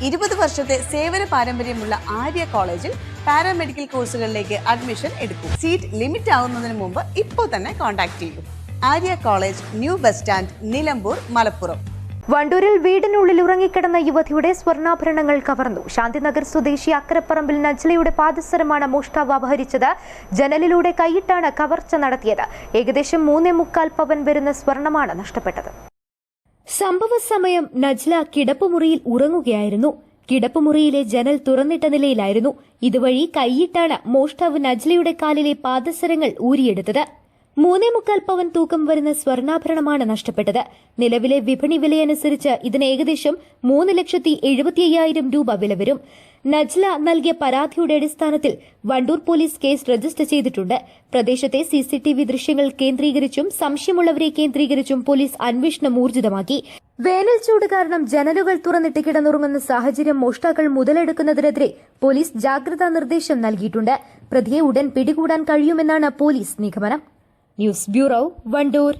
20 വർഷത്തെ സേവന പാരമ്പര്യമുള്ള ആര്യ കോളേജിൽ പാരാമെഡിക്കൽ കോഴ്സുകളിലേക്ക് അഡ്മിഷൻ എടുക്കും. സീറ്റ് ലിമിറ്റ് ആവുന്നതിന് മുമ്പ് ഇപ്പോൾ തന്നെ കോൺടാക്ട് ചെയ്യൂ. Arya college, new bus stand, Nilambur, Malappuram. വണ്ടൂരിൽ വീടിനുള്ളിൽ ഉറങ്ങിക്കിടന്ന യുവതിയുടെ സ്വർണ്ണാഭരണങ്ങൾ കവർന്നു. ശാന്തിനഗർ സ്വദേശി അക്കരപ്പറമ്പിൽ നജ്ലയുടെ പാദസരമാണ് മോഷ്ടാവ് അപഹരിച്ചത്. ജനലിലൂടെ കൈയിട്ടാണ് കവർച്ച നടത്തിയത്. ഏകദേശം 3.25 പവൻ വരുന്ന സ്വർണമാണ് നഷ്ടപ്പെട്ടത്. സംഭവ സമയം നജ്ല കിടപ്പുമുറിയിൽ ഉറങ്ങുകയായിരുന്നു. കിടപ്പുമുറിയിലെ ജനൽ തുറന്നിട്ട നിലയിലായിരുന്നു. ഇതുവഴി കൈയിട്ടാണ് മോഷ്ടാവ് നജ്ലയുടെ കാലിലെ പാദസരങ്ങൾ ഊരിയെടുത്തത്. 3.25 പവൻ തൂക്കം വരുന്ന സ്വർണ്ണാഭരണമാണ് നഷ്ടപ്പെട്ടത്. നിലവിലെ വിപണി വിലയനുസരിച്ച് ഇതിന് ഏകദേശം 3,75,000 രൂപ വില വരും. നജ്ല നൽകിയ പരാതിയുടെ അടിസ്ഥാനത്തിൽ വണ്ടൂർ പോലീസ് കേസ് രജിസ്റ്റർ ചെയ്തിട്ടുണ്ട്. പ്രദേശത്തെ CCTV ദൃശ്യങ്ങൾ കേന്ദ്രീകരിച്ചും സംശയമുള്ളവരെ കേന്ദ്രീകരിച്ചും പോലീസ് അന്വേഷണം ഊർജിതമാക്കി. വേനൽ ചൂട് കാരണം ജനലുകൾ തുറന്നിട്ട് കിടന്നുറങ്ങുന്ന സാഹചര്യം മോഷ്ടാക്കൾ മുതലെടുക്കുന്നതിനെതിരെ പോലീസ് ജാഗ്രതാ നിർദ്ദേശം നൽകിയിട്ടുണ്ട്. പ്രതിയെ ഉടൻ പിടികൂടാൻ കഴിയുമെന്നാണ് പോലീസ് നിഗമനം. News bureau, Wandoor.